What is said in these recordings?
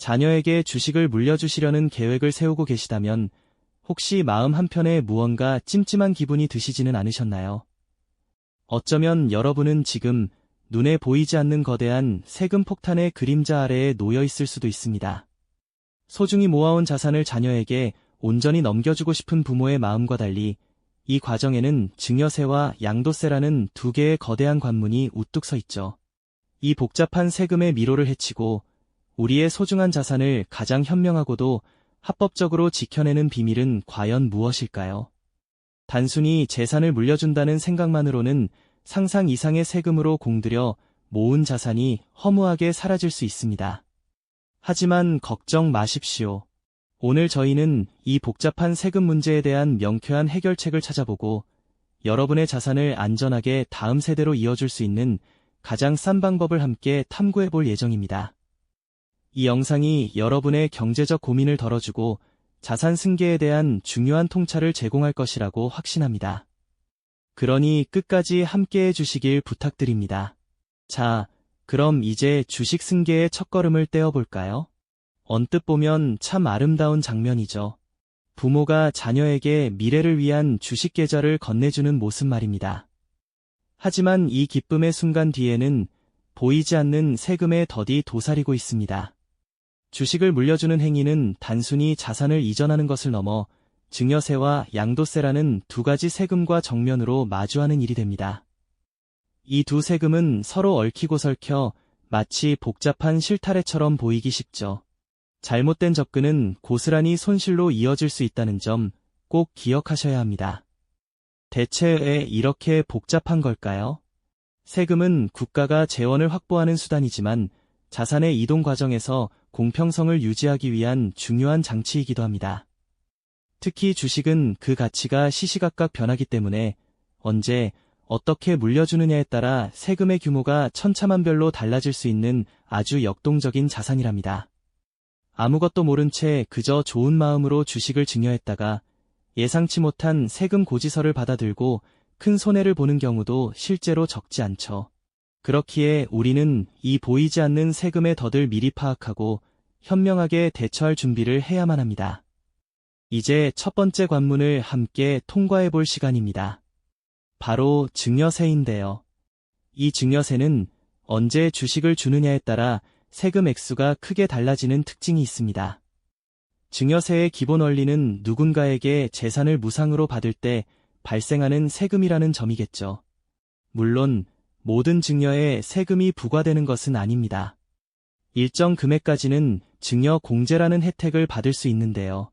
자녀에게 주식을 물려주시려는 계획을 세우고 계시다면 혹시 마음 한편에 무언가 찜찜한 기분이 드시지는 않으셨나요? 어쩌면 여러분은 지금 눈에 보이지 않는 거대한 세금 폭탄의 그림자 아래에 놓여 있을 수도 있습니다. 소중히 모아온 자산을 자녀에게 온전히 넘겨주고 싶은 부모의 마음과 달리 이 과정에는 증여세와 양도세라는 두 개의 거대한 관문이 우뚝 서 있죠. 이 복잡한 세금의 미로를 헤치고 우리의 소중한 자산을 가장 현명하고도 합법적으로 지켜내는 비밀은 과연 무엇일까요? 단순히 재산을 물려준다는 생각만으로는 상상 이상의 세금으로 공들여 모은 자산이 허무하게 사라질 수 있습니다. 하지만 걱정 마십시오. 오늘 저희는 이 복잡한 세금 문제에 대한 명쾌한 해결책을 찾아보고 여러분의 자산을 안전하게 다음 세대로 이어줄 수 있는 가장 싼 방법을 함께 탐구해 볼 예정입니다. 이 영상이 여러분의 경제적 고민을 덜어주고 자산 승계에 대한 중요한 통찰을 제공할 것이라고 확신합니다. 그러니 끝까지 함께해 주시길 부탁드립니다. 자, 그럼 이제 주식 승계의 첫걸음을 떼어볼까요? 언뜻 보면 참 아름다운 장면이죠. 부모가 자녀에게 미래를 위한 주식 계좌를 건네주는 모습 말입니다. 하지만 이 기쁨의 순간 뒤에는 보이지 않는 세금의 덫이 도사리고 있습니다. 주식을 물려주는 행위는 단순히 자산을 이전하는 것을 넘어 증여세와 양도세라는 두 가지 세금과 정면으로 마주하는 일이 됩니다. 이 두 세금은 서로 얽히고 설켜 마치 복잡한 실타래처럼 보이기 쉽죠. 잘못된 접근은 고스란히 손실로 이어질 수 있다는 점 꼭 기억하셔야 합니다. 대체 왜 이렇게 복잡한 걸까요? 세금은 국가가 재원을 확보하는 수단이지만 자산의 이동 과정에서 공평성을 유지하기 위한 중요한 장치이기도 합니다. 특히 주식은 그 가치가 시시각각 변하기 때문에 언제 어떻게 물려주느냐에 따라 세금의 규모가 천차만별로 달라질 수 있는 아주 역동적인 자산이랍니다. 아무것도 모른 채 그저 좋은 마음으로 주식을 증여했다가 예상치 못한 세금 고지서를 받아들고 큰 손해를 보는 경우도 실제로 적지 않죠. 그렇기에 우리는 이 보이지 않는 세금의 덫을 미리 파악하고 현명하게 대처할 준비를 해야만 합니다. 이제 첫 번째 관문을 함께 통과해 볼 시간입니다. 바로 증여세인데요. 이 증여세는 언제 주식을 주느냐에 따라 세금 액수가 크게 달라지는 특징이 있습니다. 증여세의 기본 원리는 누군가에게 재산을 무상으로 받을 때 발생하는 세금이라는 점이겠죠. 물론 모든 증여에 세금이 부과되는 것은 아닙니다. 일정 금액까지는 증여 공제라는 혜택을 받을 수 있는데요.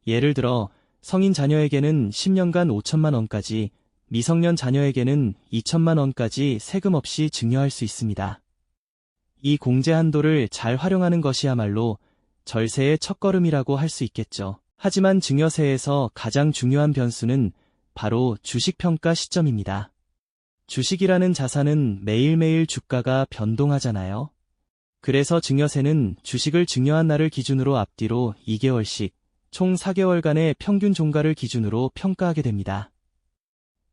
예를 들어 성인 자녀에게는 10년간 5천만 원까지, 미성년 자녀에게는 2천만 원까지 세금 없이 증여할 수 있습니다. 이 공제 한도를 잘 활용하는 것이야말로 절세의 첫걸음이라고 할 수 있겠죠. 하지만 증여세에서 가장 중요한 변수는 바로 주식평가 시점입니다. 주식이라는 자산은 매일매일 주가가 변동하잖아요. 그래서 증여세는 주식을 증여한 날을 기준으로 앞뒤로 2개월씩, 총 4개월간의 평균 종가를 기준으로 평가하게 됩니다.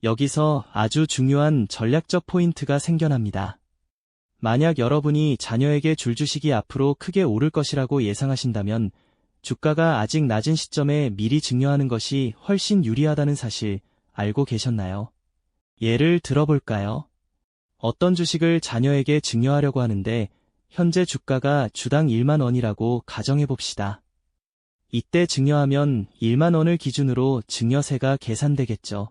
여기서 아주 중요한 전략적 포인트가 생겨납니다. 만약 여러분이 자녀에게 줄 주식이 앞으로 크게 오를 것이라고 예상하신다면 주가가 아직 낮은 시점에 미리 증여하는 것이 훨씬 유리하다는 사실 알고 계셨나요? 예를 들어볼까요? 어떤 주식을 자녀에게 증여하려고 하는데 현재 주가가 주당 1만 원이라고 가정해봅시다. 이때 증여하면 1만 원을 기준으로 증여세가 계산되겠죠.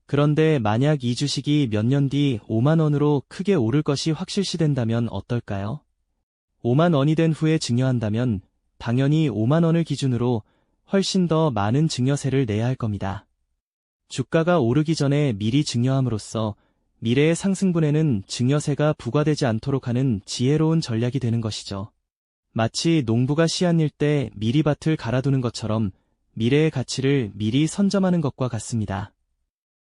그런데 만약 이 주식이 몇 년 뒤 5만 원으로 크게 오를 것이 확실시된다면 어떨까요? 5만 원이 된 후에 증여한다면 당연히 5만 원을 기준으로 훨씬 더 많은 증여세를 내야 할 겁니다. 주가가 오르기 전에 미리 증여함으로써 미래의 상승분에는 증여세가 부과되지 않도록 하는 지혜로운 전략이 되는 것이죠. 마치 농부가 씨앗일 때 미리 밭을 갈아두는 것처럼 미래의 가치를 미리 선점하는 것과 같습니다.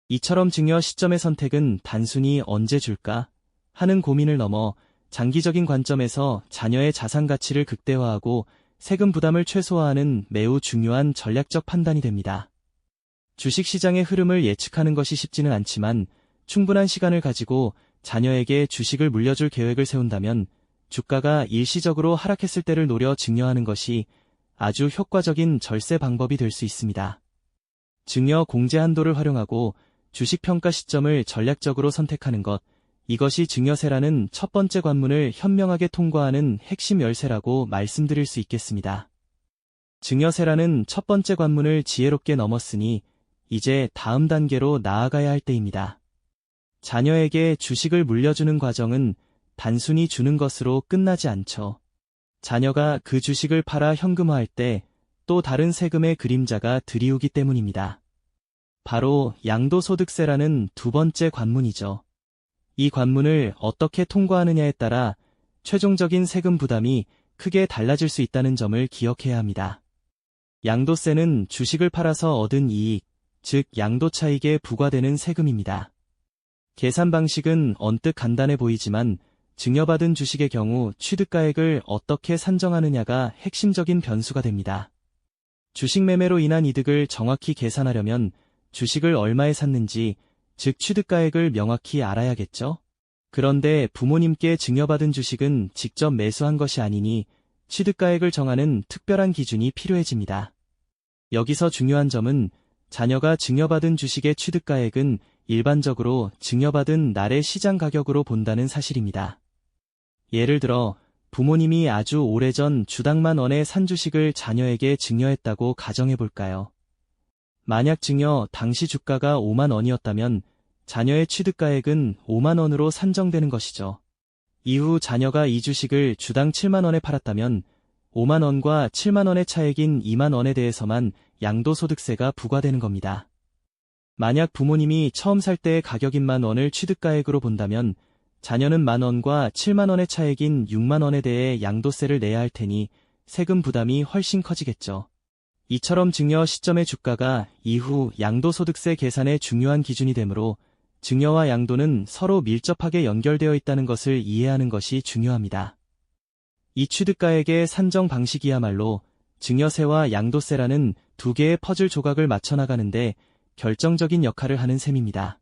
이처럼 증여 시점의 선택은 단순히 언제 줄까 하는 고민을 넘어 장기적인 관점에서 자녀의 자산 가치를 극대화하고 세금 부담을 최소화하는 매우 중요한 전략적 판단이 됩니다. 주식시장의 흐름을 예측하는 것이 쉽지는 않지만 충분한 시간을 가지고 자녀에게 주식을 물려줄 계획을 세운다면 주가가 일시적으로 하락했을 때를 노려 증여하는 것이 아주 효과적인 절세 방법이 될 수 있습니다. 증여 공제 한도를 활용하고 주식 평가 시점을 전략적으로 선택하는 것, 이것이 증여세라는 첫 번째 관문을 현명하게 통과하는 핵심 열쇠라고 말씀드릴 수 있겠습니다. 증여세라는 첫 번째 관문을 지혜롭게 넘었으니 이제 다음 단계로 나아가야 할 때입니다. 자녀에게 주식을 물려주는 과정은 단순히 주는 것으로 끝나지 않죠. 자녀가 그 주식을 팔아 현금화할 때 또 다른 세금의 그림자가 들이오기 때문입니다. 바로 양도소득세라는 두 번째 관문이죠. 이 관문을 어떻게 통과하느냐에 따라 최종적인 세금 부담이 크게 달라질 수 있다는 점을 기억해야 합니다. 양도세는 주식을 팔아서 얻은 이익, 즉 양도차익에 부과되는 세금입니다. 계산 방식은 언뜻 간단해 보이지만 증여받은 주식의 경우 취득가액을 어떻게 산정하느냐가 핵심적인 변수가 됩니다. 주식 매매로 인한 이득을 정확히 계산하려면 주식을 얼마에 샀는지, 즉 취득가액을 명확히 알아야겠죠? 그런데 부모님께 증여받은 주식은 직접 매수한 것이 아니니 취득가액을 정하는 특별한 기준이 필요해집니다. 여기서 중요한 점은 자녀가 증여받은 주식의 취득가액은 일반적으로 증여받은 날의 시장 가격으로 본다는 사실입니다. 예를 들어 부모님이 아주 오래전 주당 10,000원에 산 주식을 자녀에게 증여했다고 가정해볼까요? 만약 증여 당시 주가가 50,000원이었다면 자녀의 취득가액은 50,000원으로 산정되는 것이죠. 이후 자녀가 이 주식을 주당 70,000원에 팔았다면 50,000원과 70,000원의 차액인 20,000원에 대해서만 양도소득세가 부과되는 겁니다. 만약 부모님이 처음 살 때의 가격인 10,000원을 취득가액으로 본다면 자녀는 10,000원과 70,000원의 차액인 60,000원에 대해 양도세를 내야 할 테니 세금 부담이 훨씬 커지겠죠. 이처럼 증여 시점의 주가가 이후 양도소득세 계산의 중요한 기준이 되므로 증여와 양도는 서로 밀접하게 연결되어 있다는 것을 이해하는 것이 중요합니다. 이 취득가액의 산정 방식이야말로 증여세와 양도세라는 두 개의 퍼즐 조각을 맞춰나가는데 결정적인 역할을 하는 셈입니다.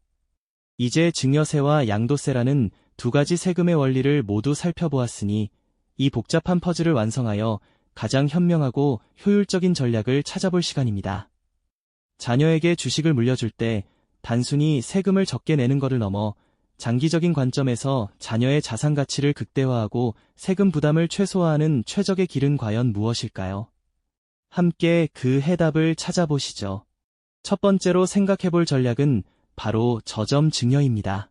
이제 증여세와 양도세라는 두 가지 세금의 원리를 모두 살펴보았으니 이 복잡한 퍼즐을 완성하여 가장 현명하고 효율적인 전략을 찾아볼 시간입니다. 자녀에게 주식을 물려줄 때 단순히 세금을 적게 내는 것을 넘어 장기적인 관점에서 자녀의 자산 가치를 극대화하고 세금 부담을 최소화하는 최적의 길은 과연 무엇일까요? 함께 그 해답을 찾아보시죠. 첫 번째로 생각해볼 전략은 바로 저점 증여입니다.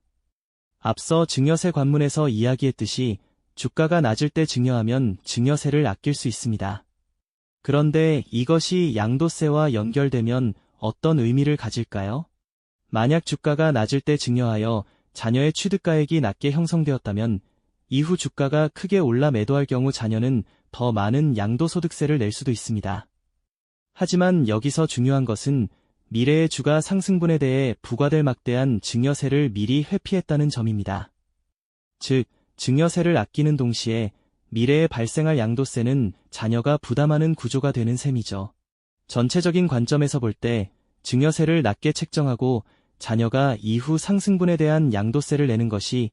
앞서 증여세 관문에서 이야기했듯이 주가가 낮을 때 증여하면 증여세를 아낄 수 있습니다. 그런데 이것이 양도세와 연결되면 어떤 의미를 가질까요? 만약 주가가 낮을 때 증여하여 자녀의 취득가액이 낮게 형성되었다면 이후 주가가 크게 올라 매도할 경우 자녀는 더 많은 양도소득세를 낼 수도 있습니다. 하지만 여기서 중요한 것은 미래의 주가 상승분에 대해 부과될 막대한 증여세를 미리 회피했다는 점입니다. 즉, 증여세를 아끼는 동시에 미래에 발생할 양도세는 자녀가 부담하는 구조가 되는 셈이죠. 전체적인 관점에서 볼 때 증여세를 낮게 책정하고 자녀가 이후 상승분에 대한 양도세를 내는 것이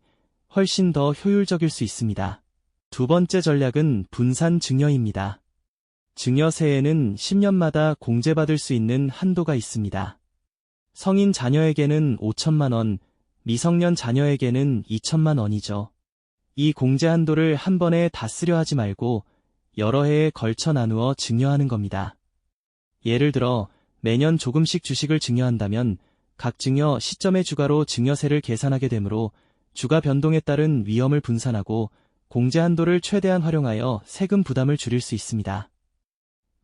훨씬 더 효율적일 수 있습니다. 두 번째 전략은 분산 증여입니다. 증여세에는 10년마다 공제받을 수 있는 한도가 있습니다. 성인 자녀에게는 5천만 원, 미성년 자녀에게는 2천만 원이죠. 이 공제 한도를 한 번에 다 쓰려 하지 말고 여러 해에 걸쳐 나누어 증여하는 겁니다. 예를 들어 매년 조금씩 주식을 증여한다면 각 증여 시점의 주가로 증여세를 계산하게 되므로 주가 변동에 따른 위험을 분산하고 공제 한도를 최대한 활용하여 세금 부담을 줄일 수 있습니다.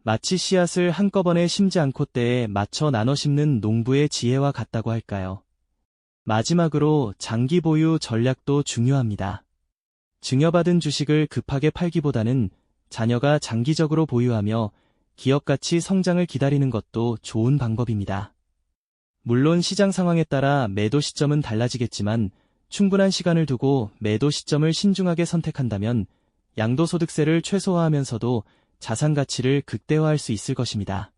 마치 씨앗을 한꺼번에 심지 않고 때에 맞춰 나눠 심는 농부의 지혜와 같다고 할까요? 마지막으로 장기 보유 전략도 중요합니다. 증여받은 주식을 급하게 팔기보다는 자녀가 장기적으로 보유하며 기업가치 성장을 기다리는 것도 좋은 방법입니다. 물론 시장 상황에 따라 매도 시점은 달라지겠지만 충분한 시간을 두고 매도 시점을 신중하게 선택한다면 양도소득세를 최소화하면서도 자산 가치를 극대화할 수 있을 것입니다.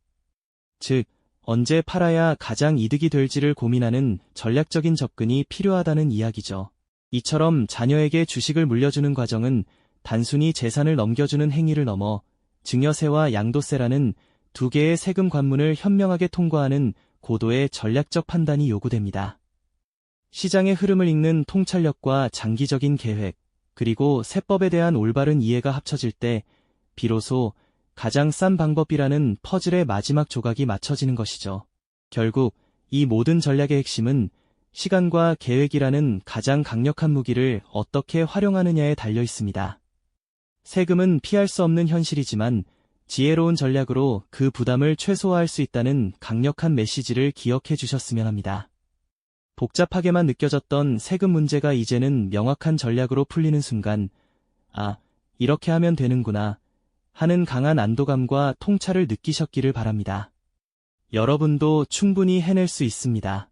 즉, 언제 팔아야 가장 이득이 될지를 고민하는 전략적인 접근이 필요하다는 이야기죠. 이처럼 자녀에게 주식을 물려주는 과정은 단순히 재산을 넘겨주는 행위를 넘어 증여세와 양도세라는 두 개의 세금 관문을 현명하게 통과하는 고도의 전략적 판단이 요구됩니다. 시장의 흐름을 읽는 통찰력과 장기적인 계획, 그리고 세법에 대한 올바른 이해가 합쳐질 때 비로소 가장 싼 방법이라는 퍼즐의 마지막 조각이 맞춰지는 것이죠. 결국 이 모든 전략의 핵심은 시간과 계획이라는 가장 강력한 무기를 어떻게 활용하느냐에 달려 있습니다. 세금은 피할 수 없는 현실이지만 지혜로운 전략으로 그 부담을 최소화할 수 있다는 강력한 메시지를 기억해 주셨으면 합니다. 복잡하게만 느껴졌던 세금 문제가 이제는 명확한 전략으로 풀리는 순간, 아, 이렇게 하면 되는구나 하는 강한 안도감과 통찰을 느끼셨기를 바랍니다. 여러분도 충분히 해낼 수 있습니다.